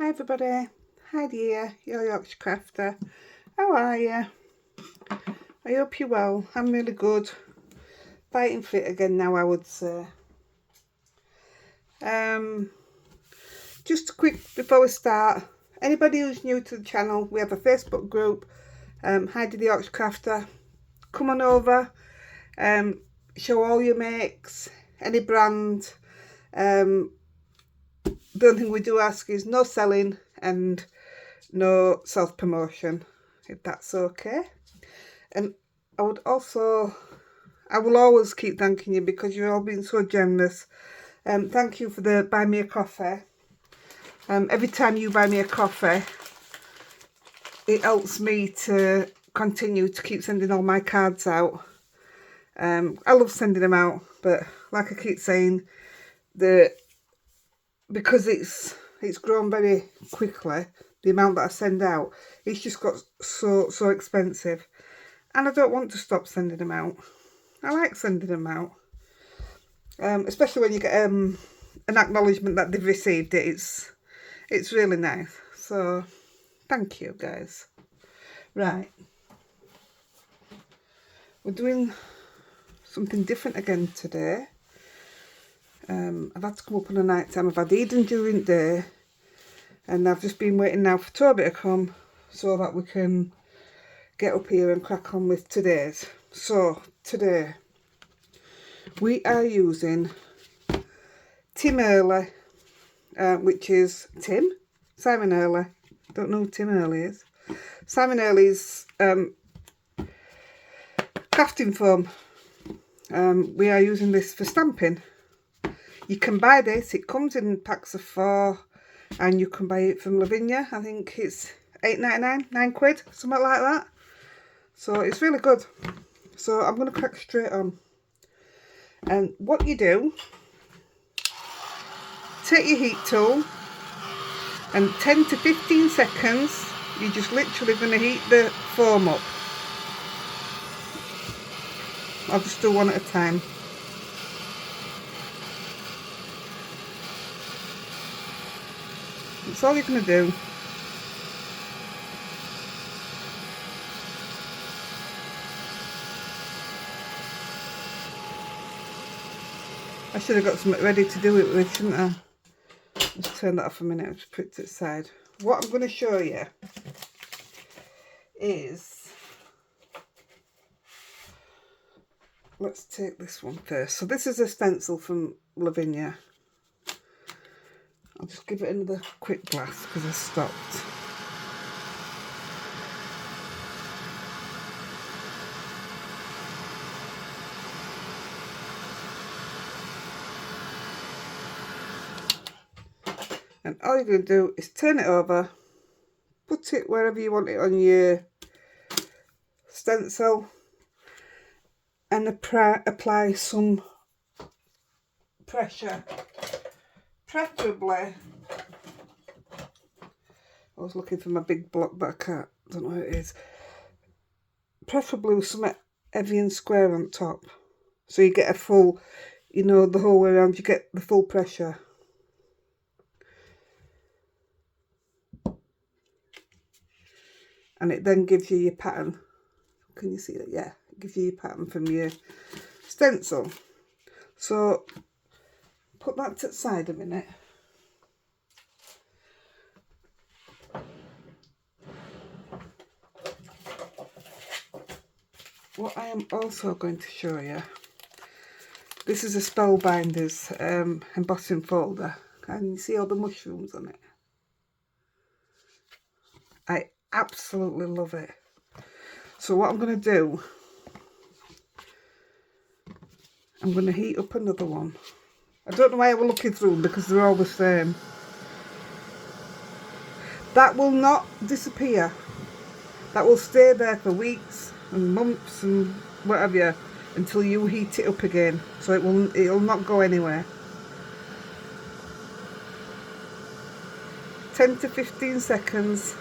Hi everybody, Heidi here, your Yorkshire crafter. How are you? I hope you're well. I'm really good. Fighting fit again now, I would say. Just a quick before we start. Anybody who's new to the channel, we have a Facebook group, Heidi-The Yorkshire crafter. Come on over. Show all your makes, any brand. The only thing we do ask is no selling and no self-promotion, if that's okay. And I will always keep thanking you because you've all been so generous. Thank you for the buy me a coffee. Every time you buy me a coffee, it helps me to continue to keep sending all my cards out. I love sending them out, but like I keep saying, because it's grown very quickly, the amount that I send out, it's just got so expensive, and I don't want to stop sending them out. I like sending them out, especially when you get an acknowledgement that they've received it. It's really nice. So thank you guys. Right, we're doing something different again today. I've had to come up on a night time. I've had Eden during the day, and I've just been waiting now for Toby to come so that we can get up here and crack on with today's. So today we are using Tim Hurley, which is Simon Hurley. Don't know who Tim Hurley is. Simon Hurley's crafting foam. We are using this for stamping. You can buy this, it comes in packs of 4, and you can buy it from Lavinia. I think it's £8.99, £9, something like that. So it's really good. So I'm going to crack straight on. And what you do, take your heat tool, and 10 to 15 seconds, you're just literally going to heat the foam up. I'll just do one at a time. That's all you're going to do. I should have got something ready to do it with, shouldn't I? Just turn that off a minute, I'll just put it to the side. What I'm going to show you is, let's take this one first. So this is a stencil from Lavinia. I'll just give it another quick glass because I stopped. And all you're going to do is turn it over, put it wherever you want it on your stencil, and apply some pressure. Preferably, I was looking for my big block, but I don't know what it is. Preferably with something heavy and square on top, so you get a full, the whole way around, you get the full pressure. And it then gives you your pattern. Can you see that? Yeah, it gives you your pattern from your stencil. So put that to the side a minute. What I am also going to show you, this is a Spellbinders embossing folder. Can you see all the mushrooms on it? I absolutely love it. So what I'm going to do, I'm going to heat up another one. I don't know why I was looking through them because they're all the same. That will not disappear. That will stay there for weeks and months and whatever until you heat it up again. So it'll not go anywhere. 10 to 15 seconds.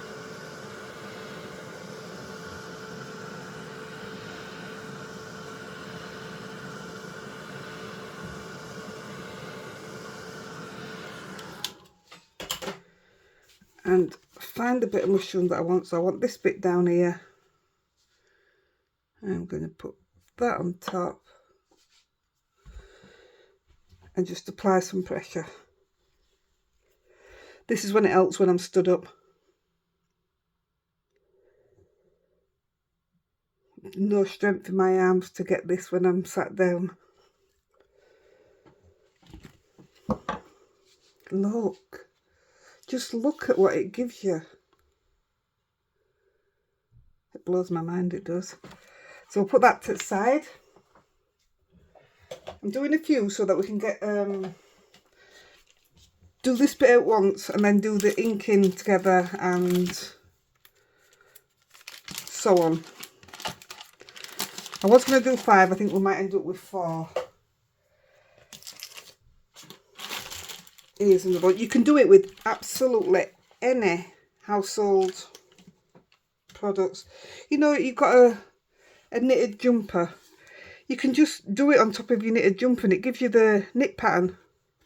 and find the bit of mushroom that I want. So I want this bit down here. I'm going to put that on top and just apply some pressure. This is when it helps when I'm stood up. No strength in my arms to get this when I'm sat down. Look, just look at what it gives you. It blows my mind, it does. So we'll put that to the side. I'm doing a few so that we can get do this bit at once and then do the inking together and so on. I was going to do 5, I think we might end up with 4. Here's another one. You can do it with absolutely any household products. You know, you've got a knitted jumper. You can just do it on top of your knitted jumper and it gives you the knit pattern.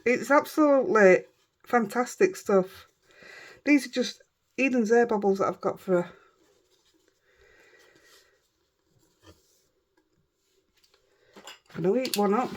It's absolutely fantastic stuff. These are just Eden's air bubbles that I've got for her. I'm going to heat one up.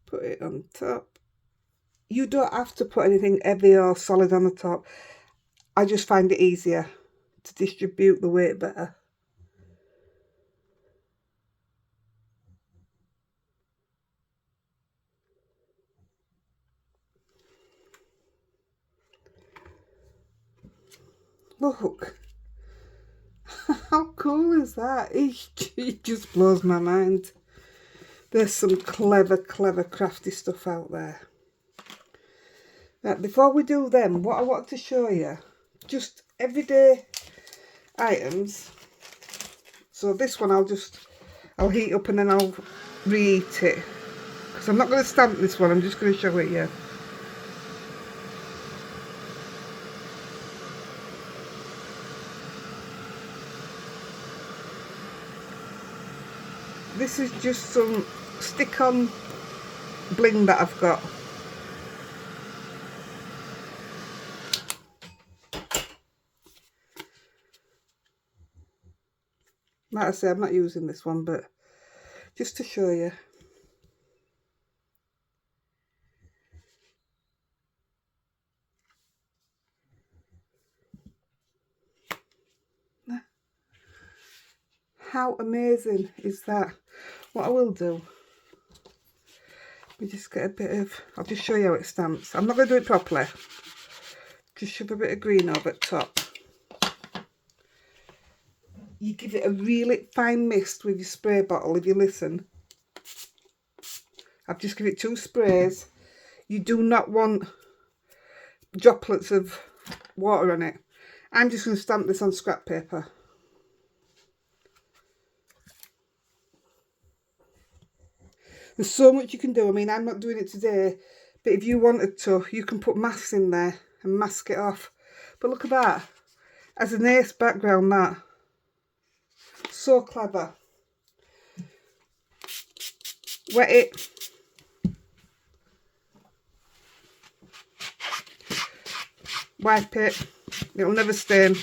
Put it on top. You don't have to put anything heavy or solid on the top. I just find it easier to distribute the weight better. Look, how cool is that? It just blows my mind. There's some clever, clever crafty stuff out there. Right, before we do them, what I want to show you, just everyday items. So this one I'll heat up and then I'll reheat it. Because I'm not going to stamp this one, I'm just going to show it you. This is just some stick-on bling that I've got. Like I say, I'm not using this one, but just to show you. How amazing is that? What I will do, let me just get a bit of, I'll just show you how it stamps. I'm not going to do it properly. Just shove a bit of green over the top. You give it a really fine mist with your spray bottle if you listen. I've just given it 2 sprays. You do not want droplets of water on it. I'm just going to stamp this on scrap paper. There's so much you can do. I mean, I'm not doing it today, but if you wanted to, you can put masks in there and mask it off. But look at that. As an ace background, that. So clever. Wet it. Wipe it. It'll never stain.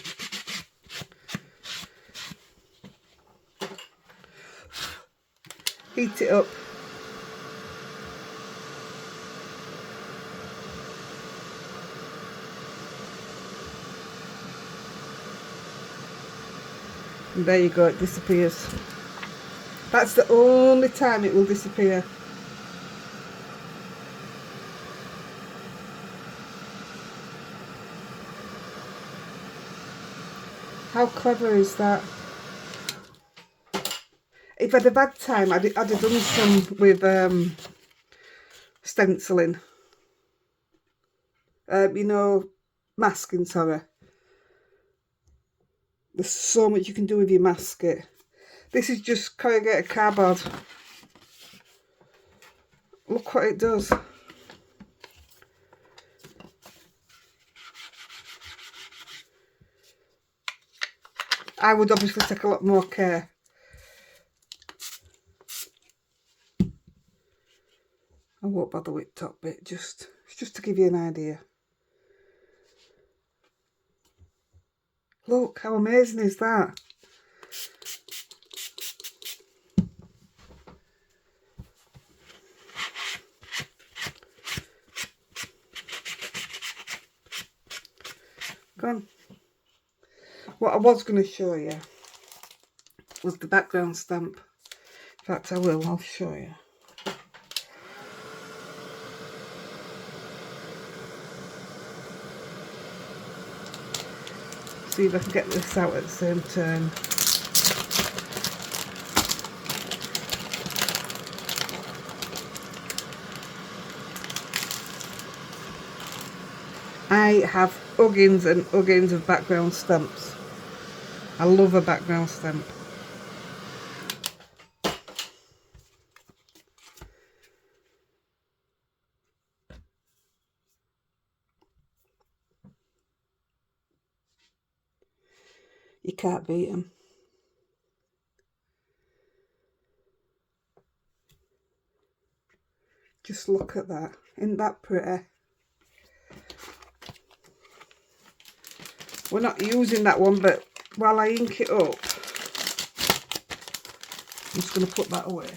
Heat it up. And there you go, it disappears. That's the only time it will disappear. How clever is that? If I'd have had time, I'd have done some with stenciling. You know, masking, sorry. There's so much you can do with your masking. This is just corrugated cardboard. Look what it does. I would obviously take a lot more care. I won't bother with top bit, just to give you an idea. Look, how amazing is that? Go on. What I was going to show you was the background stamp. In fact, I'll show you. See if I can get this out at the same time. I have uggins and uggins of background stamps. I love a background stamp. You can't beat them. Just look at that. Isn't that pretty? We're not using that one, but while I ink it up, I'm just going to put that away.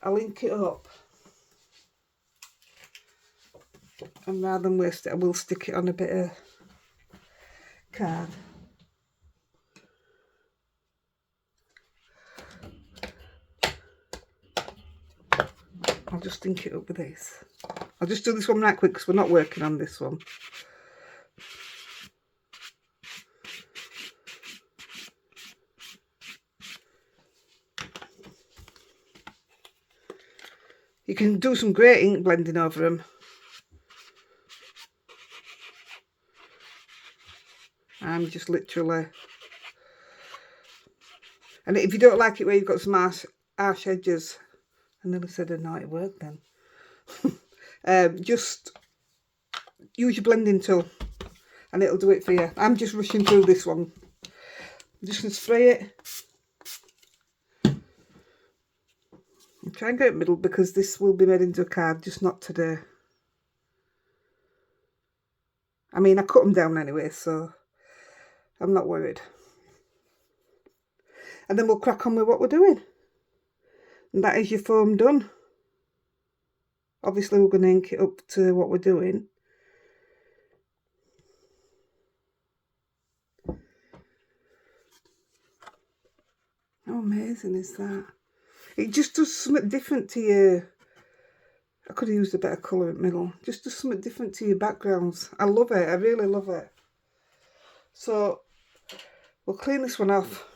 I'll ink it up, and rather than waste it, I will stick it on a bit of card. I'll just ink it up with this. I'll just do this one right quick because we're not working on this one. You can do some great ink blending over them. I'm just literally... And if you don't like it where you've got some harsh edges, I never said a naughty word then. Just use your blending tool and it'll do it for you. I'm just rushing through this one. I'm just going to spray it. I'll try and go in the middle because this will be made into a card, just not today. I mean, I cut them down anyway, so I'm not worried. And then we'll crack on with what we're doing. And that is your foam done. Obviously, we're going to ink it up to what we're doing. How amazing is that? It just does something different to your... I could have used a better colour in the middle. Just does something different to your backgrounds. I love it. I really love it. So, we'll clean this one off.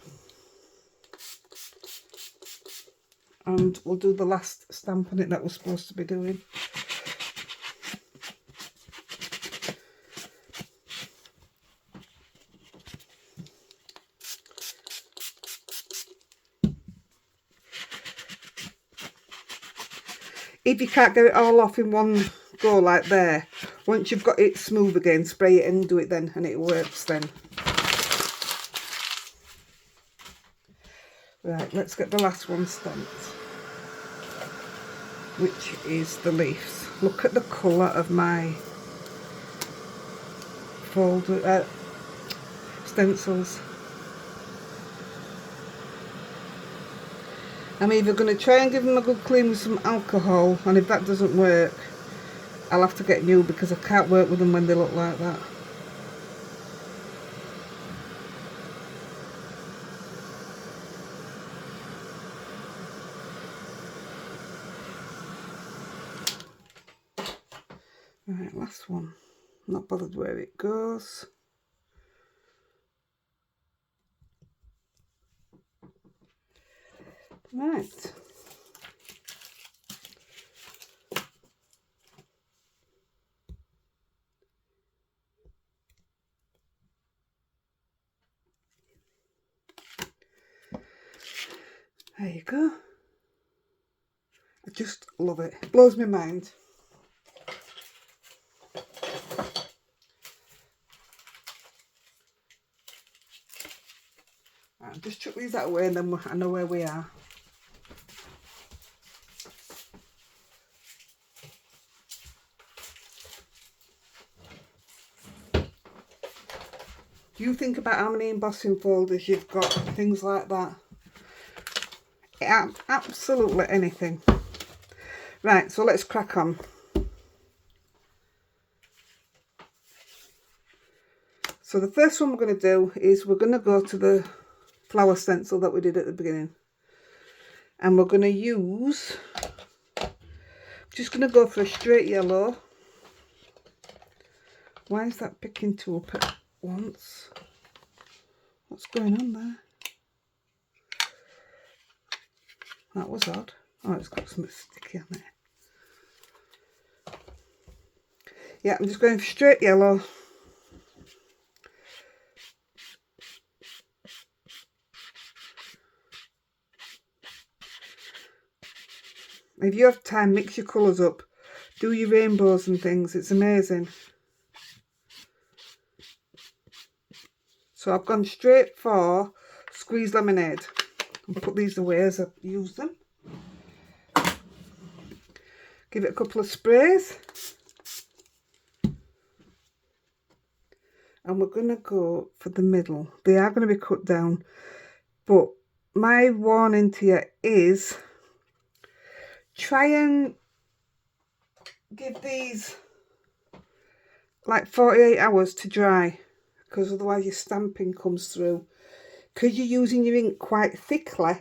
And we'll do the last stamp on it that we're supposed to be doing. If you can't get it all off in one go like there, once you've got it smooth again, spray it and do it then, and it works then. Right, let's get the last one stamped, which is the leaves. Look at the colour of my stencils. I'm either going to try and give them a good clean with some alcohol, and if that doesn't work, I'll have to get new because I can't work with them when they look like that. Right, last one. Not bothered where it goes. Right. There you go. I just love it. It blows my mind. Right, just chuck these out away and then I know where we are. You think about how many embossing folders you've got, things like that. Absolutely anything. Right, so let's crack on. So the first one we're going to do is we're going to go to the flower stencil that we did at the beginning. And we're going to use, just going to go for a straight yellow. Why is that picking two up at once? What's going on there? That was odd. Oh, it's got something sticky on it. Yeah, I'm just going for straight yellow. If you have time, mix your colours up. Do your rainbows and things. It's amazing. So I've gone straight for squeezed lemonade. I'll put these away as I use them. Give it a couple of sprays. And we're going to go for the middle. They are going to be cut down. But my warning to you is try and give these like 48 hours to dry, because otherwise your stamping comes through. Because you're using your ink quite thickly,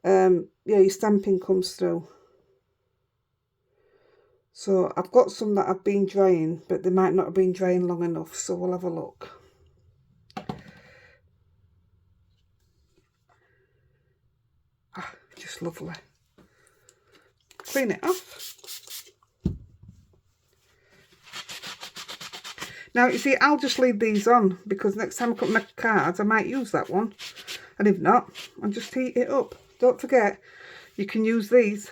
yeah, your stamping comes through. So I've got some that have been drying, but they might not have been drying long enough, so we'll have a look. Ah, just lovely. Clean it off. Now, you see, I'll just leave these on, because next time I cut my cards, I might use that one. And if not, I'll just heat it up. Don't forget, you can use these.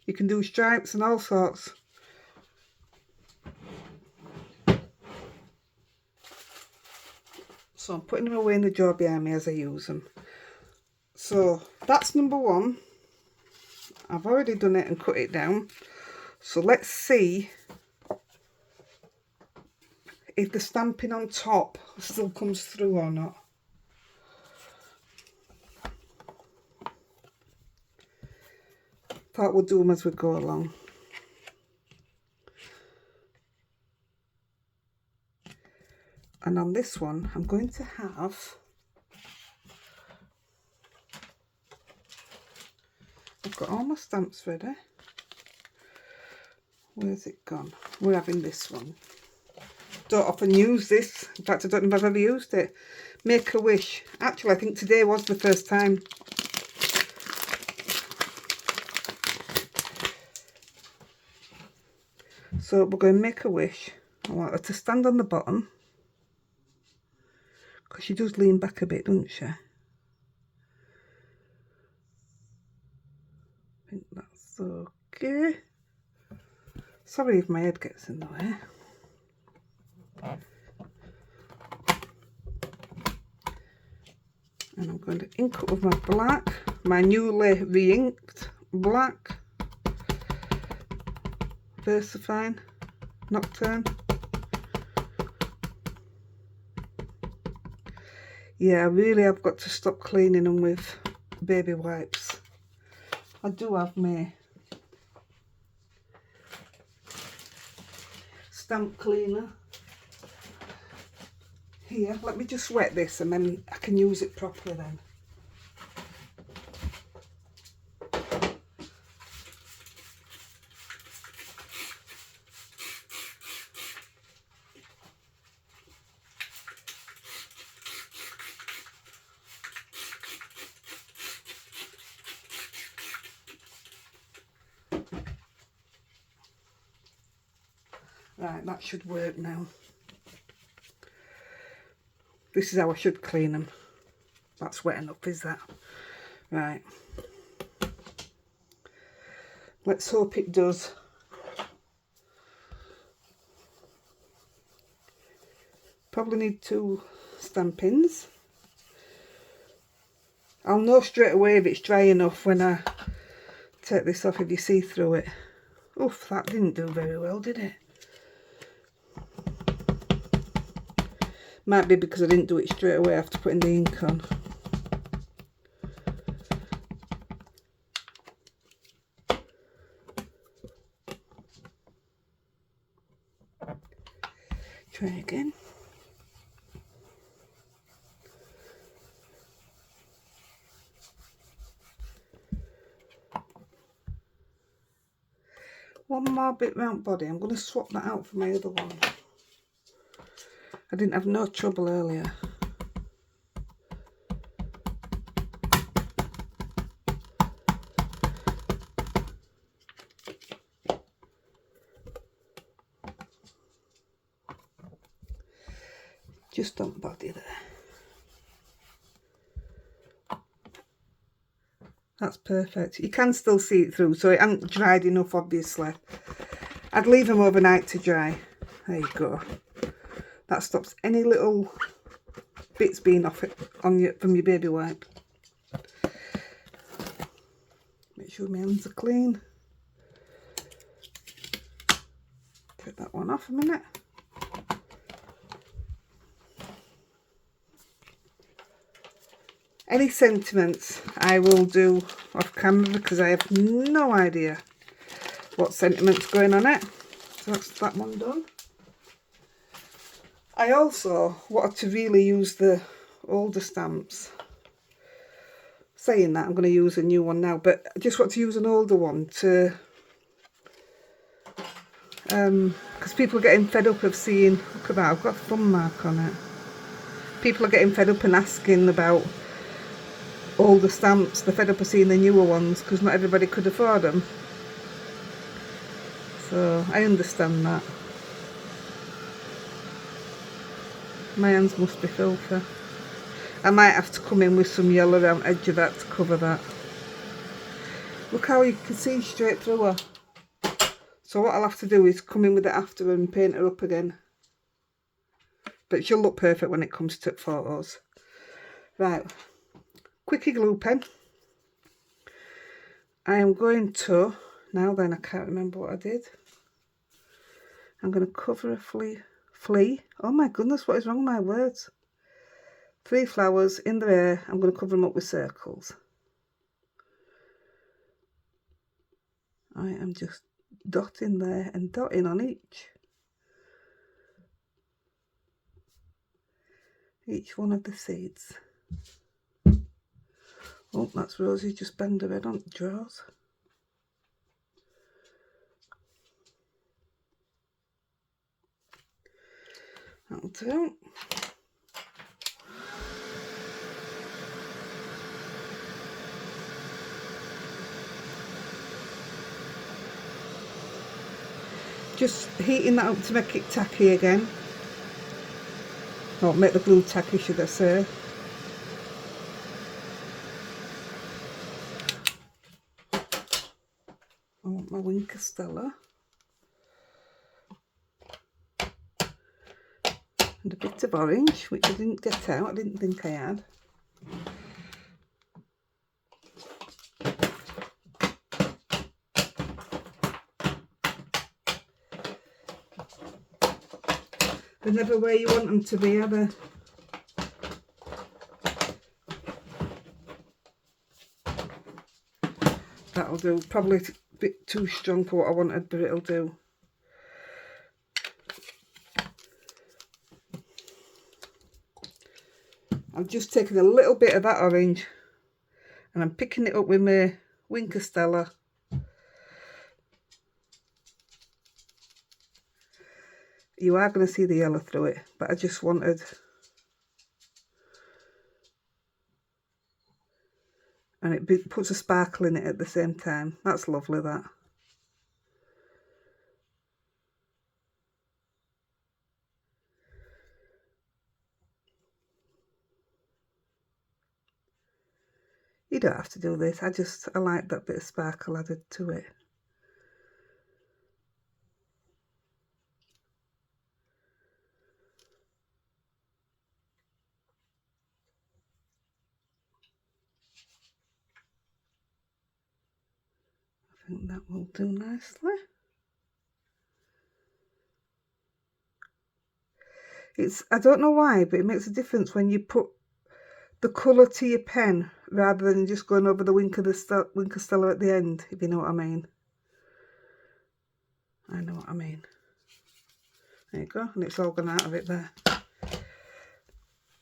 You can do stripes and all sorts. So I'm putting them away in the drawer behind me as I use them. So that's number one. I've already done it and cut it down. So let's see if the stamping on top still comes through or not. Thought we'll do them as we go along. And on this one, I'm going to have, I've got all my stamps ready. Where's it gone? We're having this one. Don't often use this. In fact, I don't know if I've ever used it. Make a Wish. Actually, I think today was the first time. So we're going to make a wish. I want her to stand on the bottom, because she does lean back a bit, doesn't she? I think that's okay. Sorry if my head gets in the way. And I'm going to ink up with my black, my newly re-inked black VersaFine Nocturne. Yeah, I really have got to stop cleaning them with baby wipes. I do have my stamp cleaner here. Let me just wet this and then I can use it properly then. Right, that should work now. This is how I should clean them. That's wet enough, is that? Right. Let's hope it does. Probably need 2 stampings. I'll know straight away if it's dry enough when I take this off, if you see through it. Oof, that didn't do very well, did it? Might be because I didn't do it straight away after putting the ink on. Try again. One more bit round body. I'm going to swap that out for my other one. I didn't have no trouble earlier. Just on body there. That's perfect. You can still see it through, so it hasn't dried enough, obviously. I'd leave them overnight to dry. There you go. That stops any little bits being off it on your, from your baby wipe. Make sure my hands are clean. Take that one off a minute. Any sentiments I will do off camera because I have no idea what sentiment's going on it. So that's that one done. I also wanted to really use the older stamps. Saying that, I'm going to use a new one now, but I just want to use an older one to because people are getting fed up of seeing, look at that, I've got a thumb mark on it. People are getting fed up and asking about older stamps. They're fed up of seeing the newer ones because not everybody could afford them. So I understand that. My hands must be filthy. I might have to come in with some yellow around the edge of that to cover that. Look how you can see straight through her. So what I'll have to do is come in with it after and paint her up again. But she'll look perfect when it comes to photos. Right, quickie glue pen. I am going to, now then I can't remember what I did. I'm going to cover a flea. Oh my goodness, what is wrong with my words? 3 flowers in the air. I'm going to cover them up with circles. I am just dotting there and dotting on each one of the seeds. Oh, that's Rosie just banged her head on the drawers. That'll do. Just heating that up to make it tacky again. Or make the glue tacky, should I say. I want my Winker Stella. And a bit of orange, which I didn't get out, I didn't think I had. They're never where you want them to be, are they? That'll do. Probably a bit too strong for what I wanted, but it'll do. I'm just taking a little bit of that orange and I'm picking it up with my Winker Stella. You are going to see the yellow through it, but I just wanted... And it puts a sparkle in it at the same time. That's lovely, that. You don't have to do this. I like that bit of sparkle added to it. I think that will do nicely. I don't know why, but it makes a difference when you put the colour to your pen rather than just going over the wink of Stella at the end, if you know what I mean. I know what I mean. There you go, and it's all gone out of it there.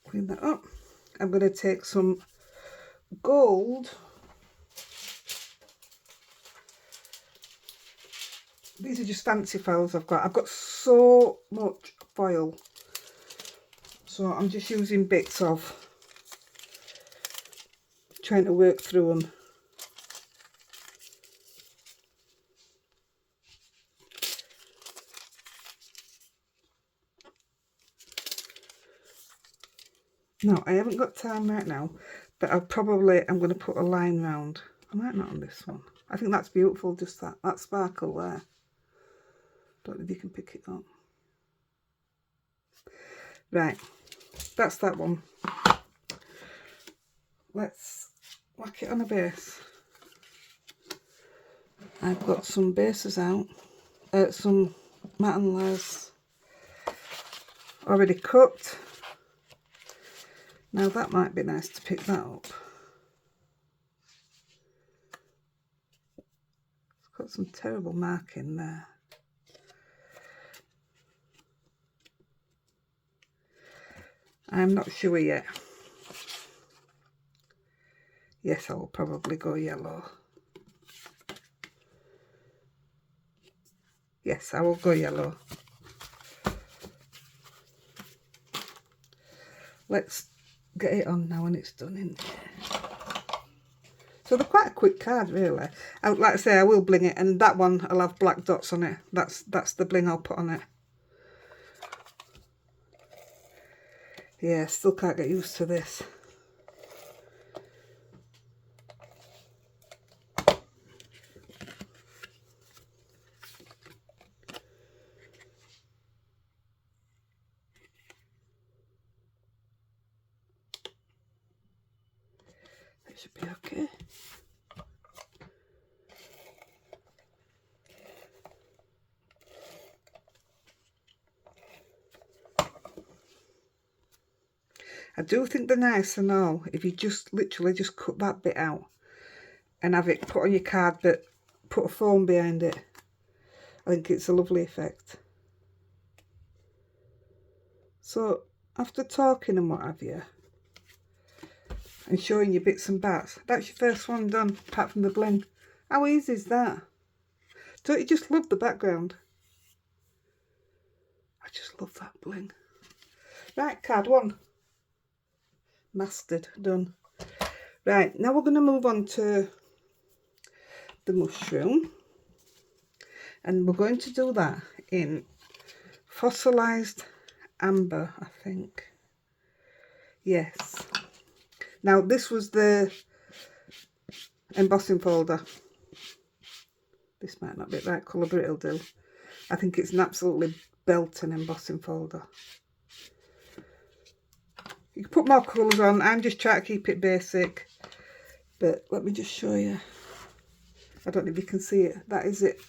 Clean that up. I'm going to take some gold. These are just fancy files I've got. I've got so much foil, so I'm just using bits of, trying to work through them. No, I haven't got time right now, but I'm going to put a line round. I might not on this one. I think that's beautiful, just that sparkle there. Don't know if you can pick it up. Right, that's that one. Let's whack it on a base. I've got some bases out, some matten layers already cut. Now that might be nice to pick that up. It's got some terrible marking there. I'm not sure yet. Yes, I will probably go yellow. Yes, I will go yellow. Let's get it on now and it's done in there. So they're quite a quick card, really. Like I say, I will bling it, and that one I'll have black dots on it. That's the bling I'll put on it. Yeah, still can't get used to this. It should be okay. I do think they're nice and all if you just literally just cut that bit out and have it put on your card, but put a foam behind it. I think it's a lovely effect. So after talking and what have you, and showing you bits and bats, that's your first one done, apart from the bling. How easy is that? Don't you just love the background? I just love that bling. Right, card one. Mastered, done. Right, now we're going to move on to the mushroom. And we're going to do that in fossilized amber, I think. Yes. Now, this was the embossing folder. This might not be the right colour, but it'll do. I think it's an absolutely belting embossing folder. You can put more colours on. I'm just trying to keep it basic. But let me just show you. I don't know if you can see it. That is it.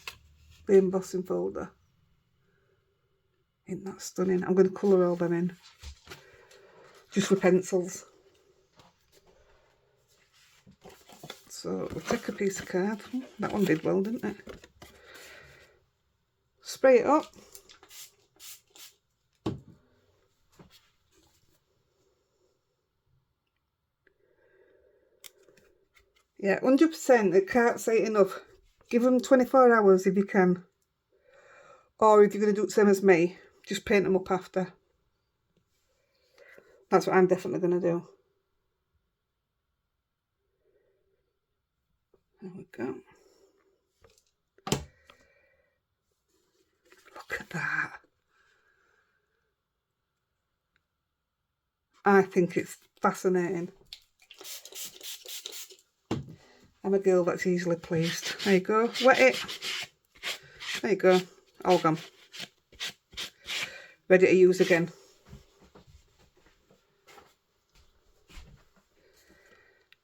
The embossing folder. Isn't that stunning? I'm going to colour all them in. Just with pencils. So we'll take a piece of card. That one did well, didn't it? Spray it up. Yeah, 100%. I can't say it enough. Give them 24 hours if you can. Or if you're going to do it the same as me, just paint them up after. That's what I'm definitely going to do. There we go. Look at that. I think it's fascinating. I'm a girl that's easily pleased. There you go. Wet it. There you go. All gone. Ready to use again.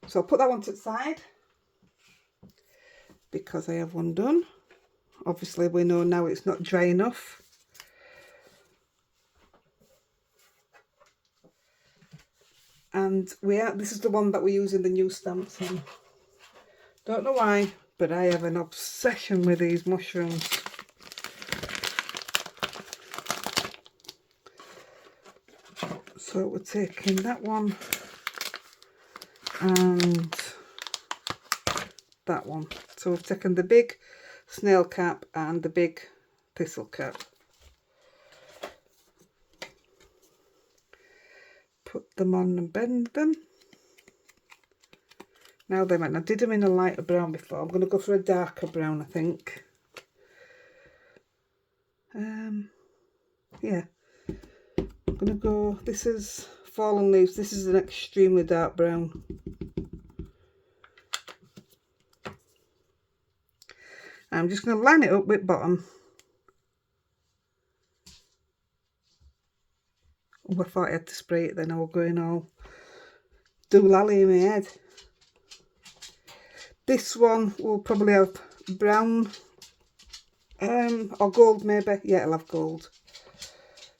So I'll put that one to the side because I have one done. Obviously we know now it's not dry enough. And this is the one that we use in the new stamps in. Don't know why, but I have an obsession with these mushrooms. So we're taking that one and that one. So we've taken the big snail cap and the big thistle cap. Put them on and bend them. Now then, I did them in a lighter brown before. I'm going to go for a darker brown, I think. Yeah. I'm going to go, this is Fallen Leaves. This is an extremely dark brown. I'm just going to line it up with bottom. Oh, I thought I had to spray it then. I was going all doolally in my head. This one will probably have brown or gold maybe. Yeah, it'll have gold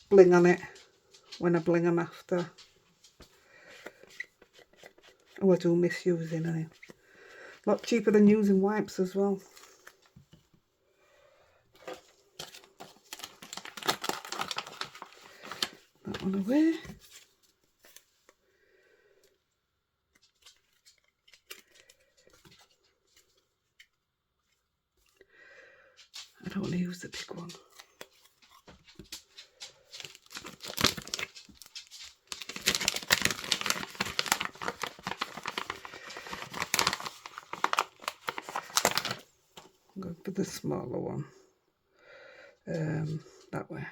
bling on it when I bling them after. Oh, I do miss using it. A lot cheaper than using wipes as well. That one away. I don't want to use the big one. I'm going for the smaller one. That way.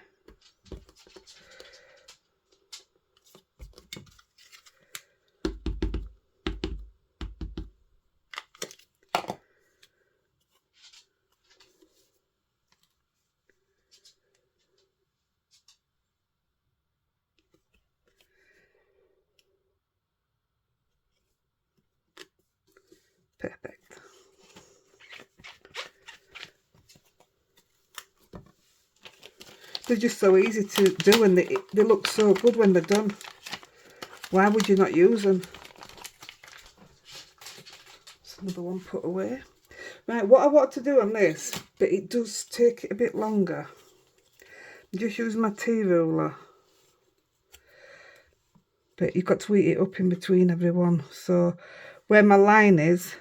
Perfect. They're just so easy to do and they look so good when they're done. Why would you not use them? That's another one put away. Right, what I want to do on this, but it does take it a bit longer. I'm just using my tea ruler. But you've got to eat it up in between every one. So where my line is,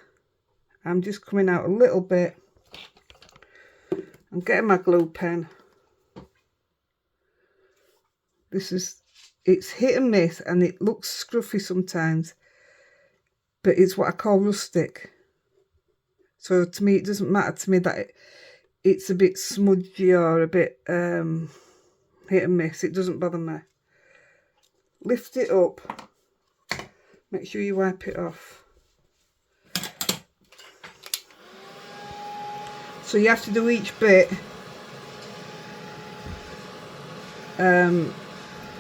I'm just coming out a little bit. I'm getting my glue pen. It's hit and miss and it looks scruffy sometimes. But it's what I call rustic. So to me, it doesn't matter to me that it's a bit smudgy or a bit hit and miss. It doesn't bother me. Lift it up. Make sure you wipe it off. So you have to do each bit.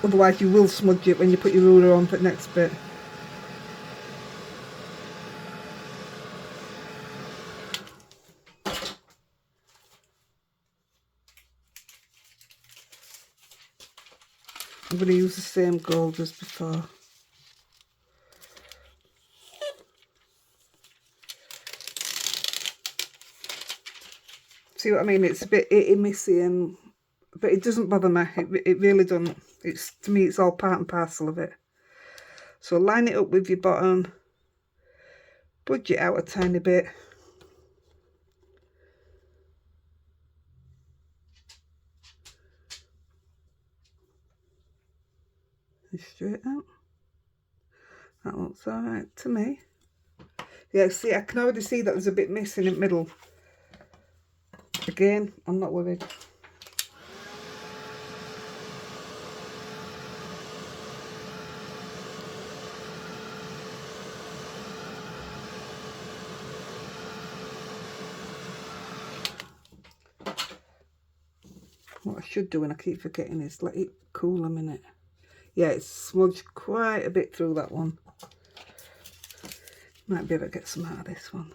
Otherwise you will smudge it when you put your ruler on for the next bit. I'm going to use the same gold as before. See what I mean? It's a bit itty missy, but it doesn't bother me. It really doesn't. To me, it's all part and parcel of it. So line it up with your bottom. Budge it out a tiny bit. And straight out. That looks alright to me. Yeah, see, I can already see that there's a bit missing in the middle. Again, I'm not worried. What I should do, and I keep forgetting, is let it cool a minute. Yeah, it's smudged quite a bit through that one. Might be able to get some out of this one.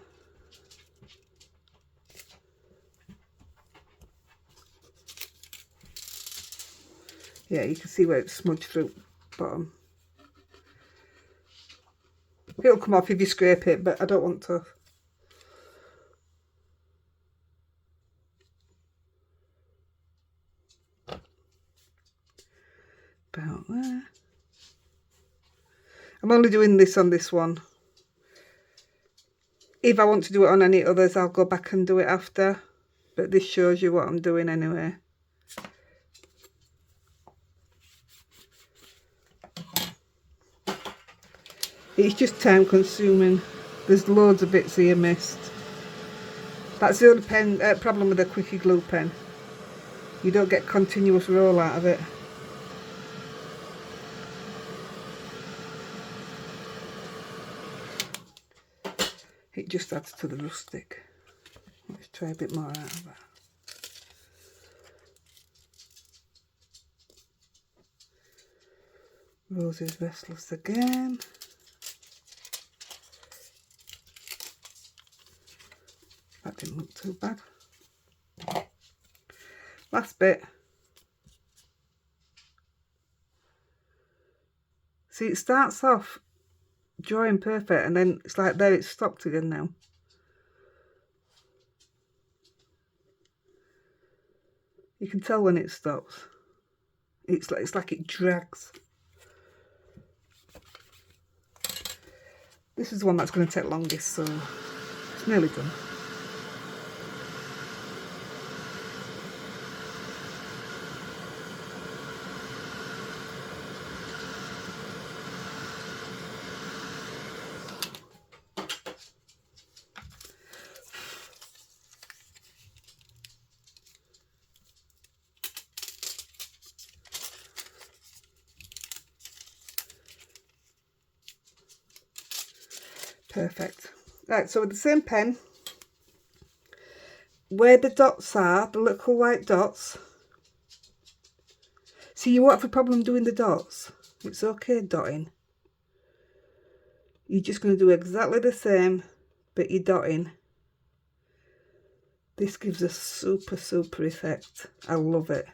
Yeah, you can see where it's smudged through bottom. It'll come off if you scrape it, but I don't want to. About there. I'm only doing this on this one. If I want to do it on any others, I'll go back and do it after. But this shows you what I'm doing anyway. It's just time consuming. There's loads of bits here missed. That's the only problem with a quickie glue pen. You don't get continuous roll out of it. It just adds to the rustic. Let's try a bit more out of that. Rosie's Restless again. That didn't look too bad. Last bit. See, it starts off drawing perfect and then it's like there, it's stopped again now. You can tell when it stops. It's like it drags. This is the one that's going to take longest, so it's nearly done. Perfect. Right, so with the same pen, where the dots are, the little white dots, see, you won't have a problem doing the dots. It's okay dotting. You're just going to do exactly the same, but you're dotting. This gives a super, super effect. I love it.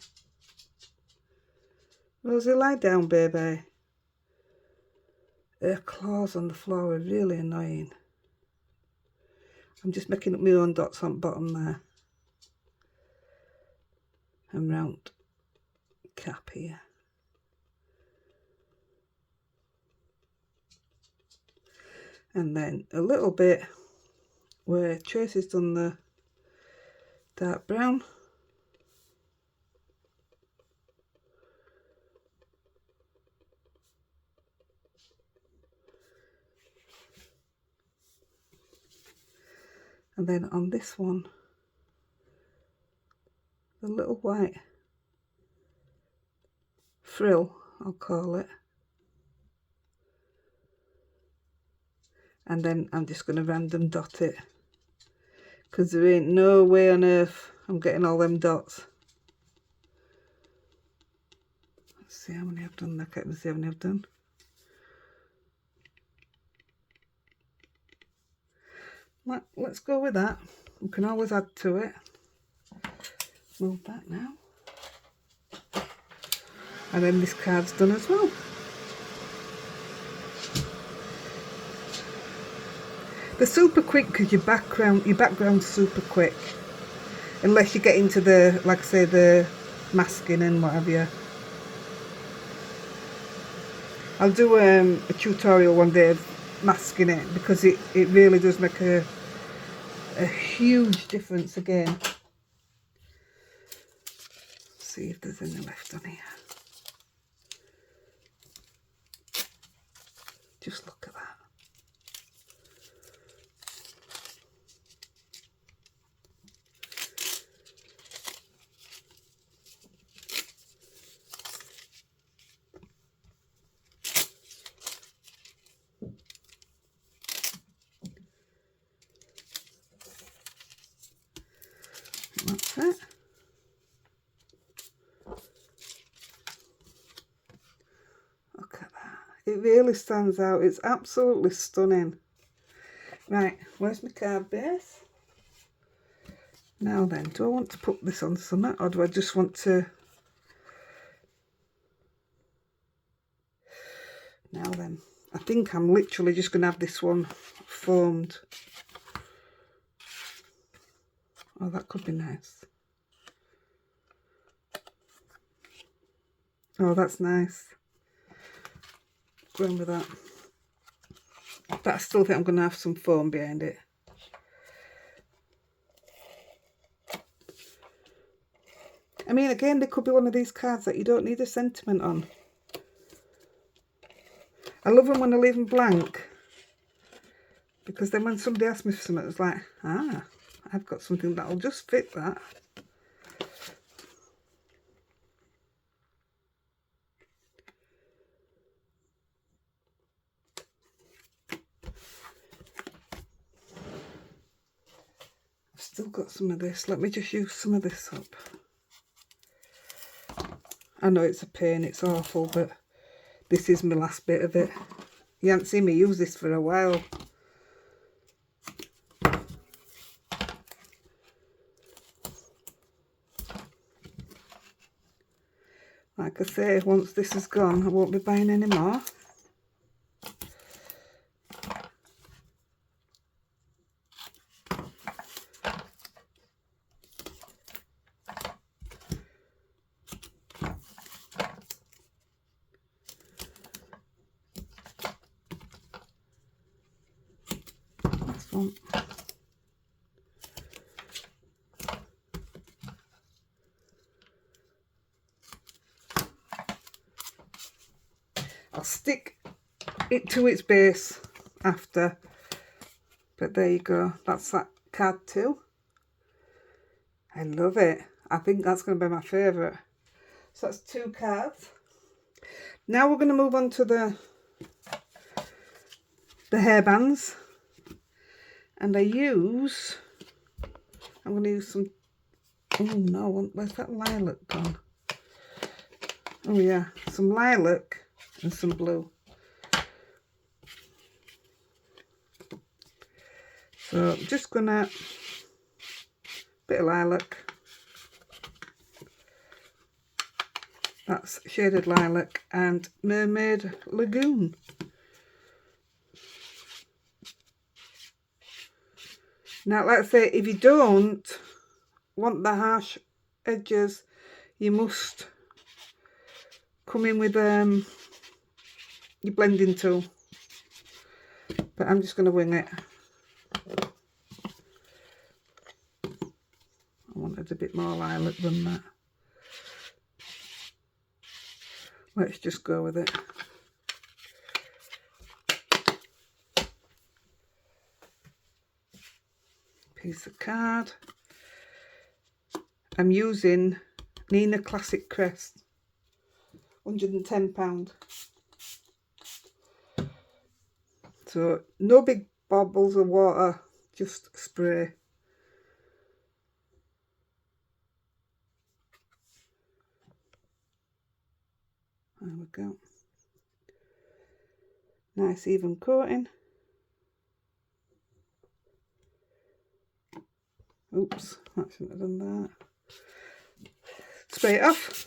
Rosie, lie down, baby. Her claws on the floor are really annoying. I'm just making up my own dots on the bottom there. And round cap here. And then a little bit where Tracy's done the dark brown. And then on this one, the little white frill, I'll call it. And then I'm just going to random dot it, because there ain't no way on earth I'm getting all them dots. Let's see how many I've done. I can't even see how many I've done. Let's go with that. We can always add to it. Move that now. And then this card's done as well. They're super quick because your background's super quick. Unless you get into the, like I say, the masking and what have you. I'll do a tutorial one day of masking it, because it really does make a huge difference again. Let's see if there's any left on here. Just look at that. That's it. It really stands out. It's absolutely stunning. Right, where's my card base? Now then, do I want to put this on something, or do I just want to... Now then, I think I'm literally just going to have this one foamed. Oh, that could be nice. Oh, that's nice. Going with that. But I still think I'm going to have some foam behind it. I mean, again, there could be one of these cards that you don't need a sentiment on. I love them when I leave them blank. Because then when somebody asks me for something, it's like, ah, I've got something that'll just fit that. I've still got some of this. Let me just use some of this up. I know it's a pain, it's awful, but this is my last bit of it. You haven't seen me use this for a while. Like I say, once this is gone, I won't be buying any more. This one. I'll stick it to its base after, but there you go. That's that card too. I love it. I think that's going to be my favourite. So that's 2 cards. Now we're going to move on to the hairbands, and I'm going to use some, oh no, where's that lilac gone? Oh yeah, some lilac and some blue. So I'm just gonna, bit of lilac, that's shaded lilac, and Mermaid Lagoon. Now, like I say, if you don't want the harsh edges, you must come in with your blending tool. But I'm just going to wing it. I wanted a bit more lilac than that. Let's just go with it. Piece of card. I'm using Nina Classic Crest, £110. So no big bubbles of water, just spray. There we go. Nice even coating. Oops, I shouldn't have done that. Spray it off.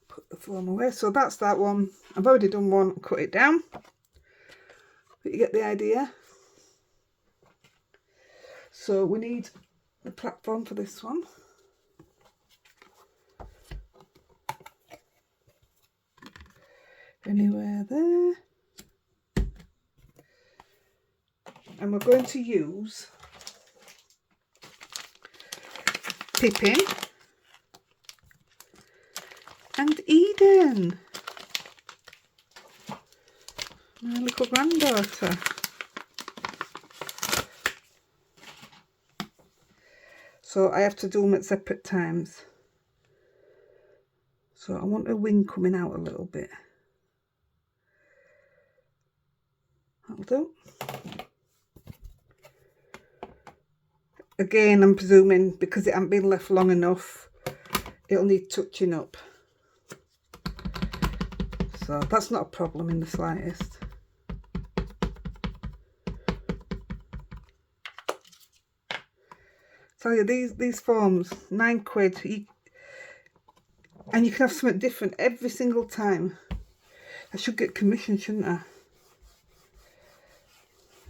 Put the foam away. So that's that one. I've already done one, cut it down. But you get the idea. So we need the platform for this one. Anywhere there. And we're going to use Pippin and Eden, my little granddaughter. So I have to do them at separate times. So I want a wing coming out a little bit. That'll do. Again, I'm presuming because it hasn't been left long enough, it'll need touching up. So that's not a problem in the slightest. Tell you, these forms, £9, and you can have something different every single time. I should get commission, shouldn't I?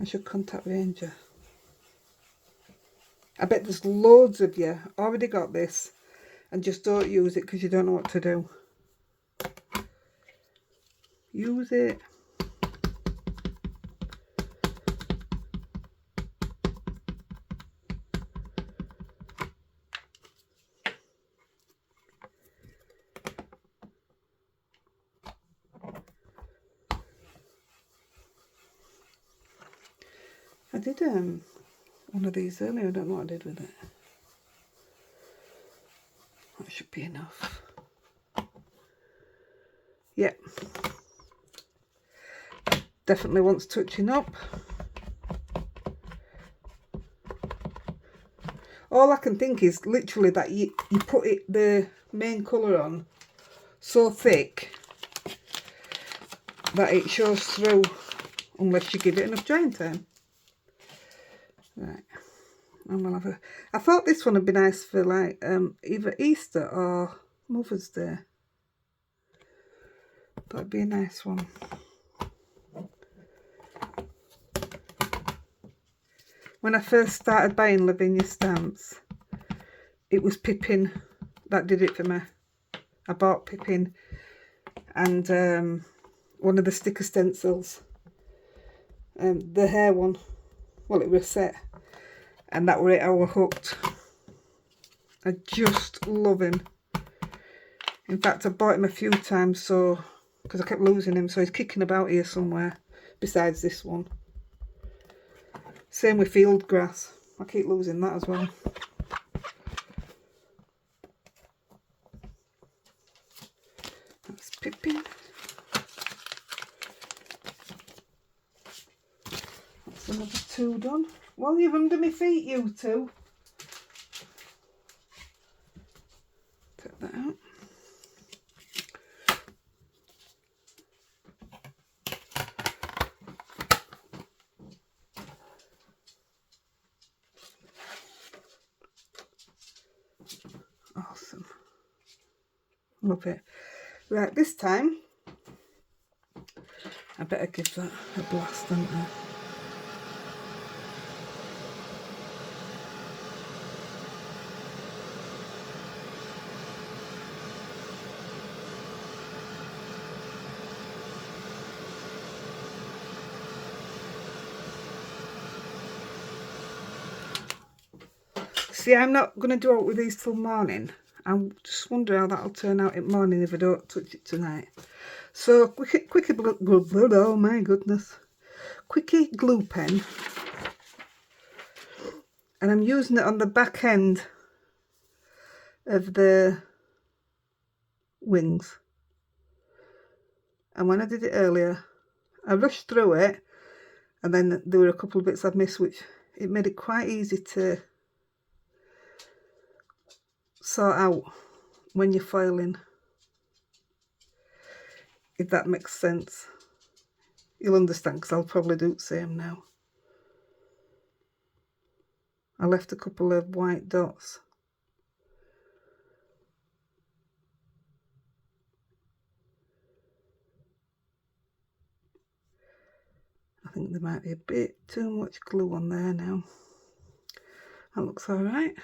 I should contact Ranger. I bet there's loads of you already got this and just don't use it because you don't know what to do. Use it. I did one of these earlier. I don't know what I did with it. That should be enough. Yep. Definitely wants touching up. All I can think is literally that you put the main colour on so thick that it shows through unless you give it enough drying time. Right, and we'll have I thought this one would be nice for like either Easter or Mother's Day. That'd be a nice one. When I first started buying Lavinia stamps, it was Pippin that did it for me. I bought Pippin and one of the sticker stencils, the hair one. Well, it was a set, and that were it. I was hooked. I just love him. In fact, I bought him a few times, so because I kept losing him, so he's kicking about here somewhere besides this one. Same with field grass. I keep losing that as well. That's Pippin. That's another 2 done. Well, you're under my feet, you two. Take that out. Awesome. Love it. Right, this time I better give that a blast, don't I? See, I'm not going to do it with these till morning. I'm just wondering how that'll turn out in the morning if I don't touch it tonight. So, quickie glue, oh my goodness. Quickie glue pen. And I'm using it on the back end of the wings. And when I did it earlier, I rushed through it. And then there were a couple of bits I'd missed, which it made it quite easy to sort out when you're foiling, if that makes sense. You'll understand because I'll probably do the same now. I left a couple of white dots. I think there might be a bit too much glue on there now. That looks all right.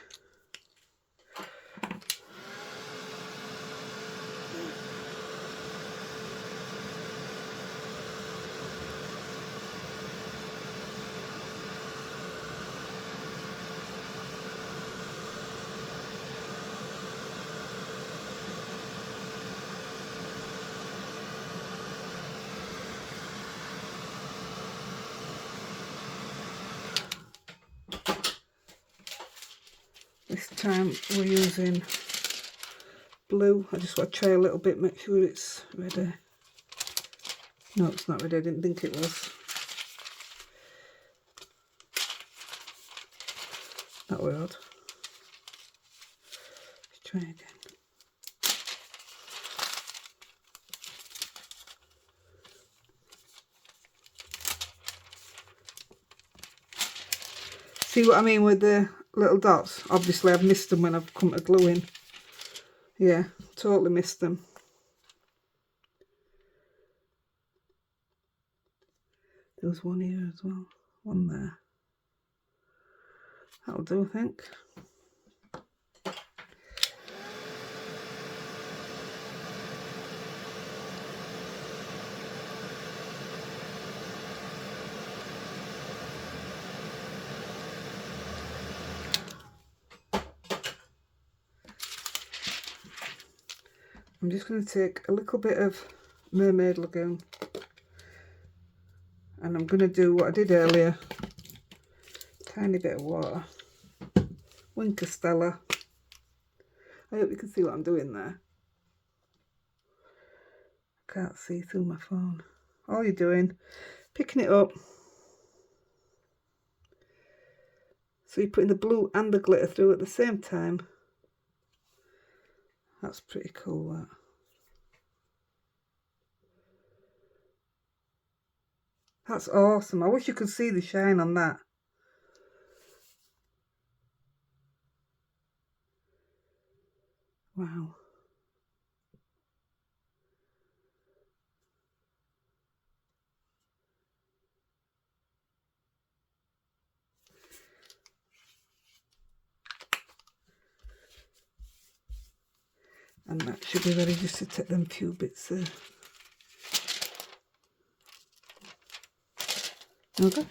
This time we're using blue. I just want to try a little bit, make sure it's ready. No, it's not ready. I didn't think it was. That was odd. Let's try again. See what I mean with the little dots? Obviously I've missed them when I've come to gluing. Yeah, totally missed them. There was one here as well. One there. That'll do, I think. I'm just going to take a little bit of Mermaid Lagoon and I'm going to do what I did earlier. Tiny bit of water. Winker Stella. I hope you can see what I'm doing there. Can't see through my phone. All you're doing, picking it up. So you're putting the blue and the glitter through at the same time. That's pretty cool, that. That's awesome. I wish you could see the shine on that. Wow. And that should be ready just to take them few bits there. Okay.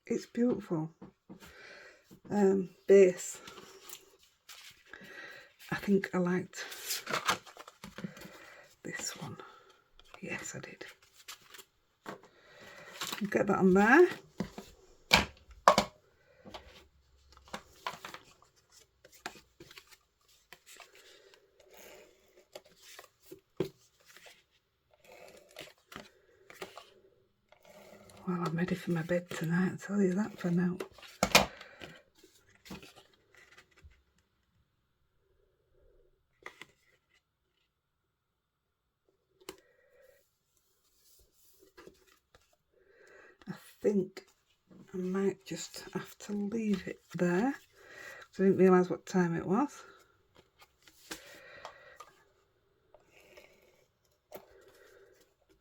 It's beautiful. Base. I think I liked this one. Yes, I did. Get that on there. Well, I'm ready for my bed tonight, I'll tell you that for now. I think I might just have to leave it there, because I didn't realise what time it was.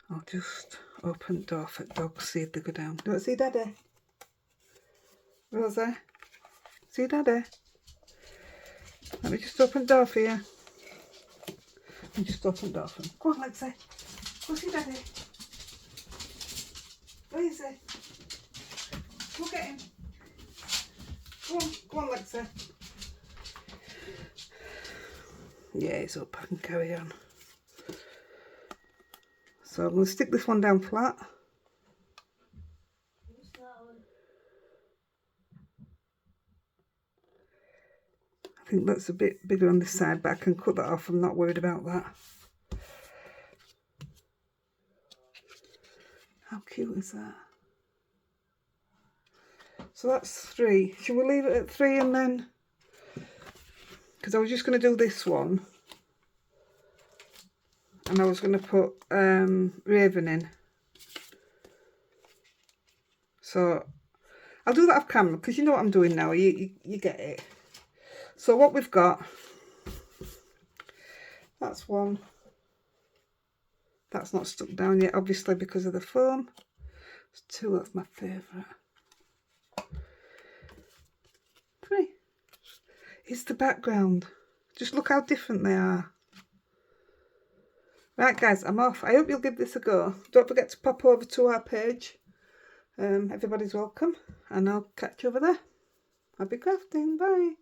I'll just open the door for dogs, see if they go down. Don't see Daddy? Rosa? See Daddy? Let me just open the door for you. Let me just open the door for him. Go on, Lexi. Go see Daddy. Where is he? Go get him. Go on, Lexi. Yeah, he's up. I can carry on. So I'm going to stick this one down flat. What's that one? I think that's a bit bigger on this side, but I can cut that off. I'm not worried about that. How cute is that? So that's 3. Should we leave it at 3 and then... Because I was just going to do this one. And I was going to put Raven in. So I'll do that off camera because you know what I'm doing now. You get it. So what we've got, that's one. That's not stuck down yet, obviously, because of the foam. It's 2, that's my favourite. 3. It's the background. Just look how different they are. Right guys, I'm off. I hope you'll give this a go. Don't forget to pop over to our page. Everybody's welcome, and I'll catch you over there. Happy crafting, bye.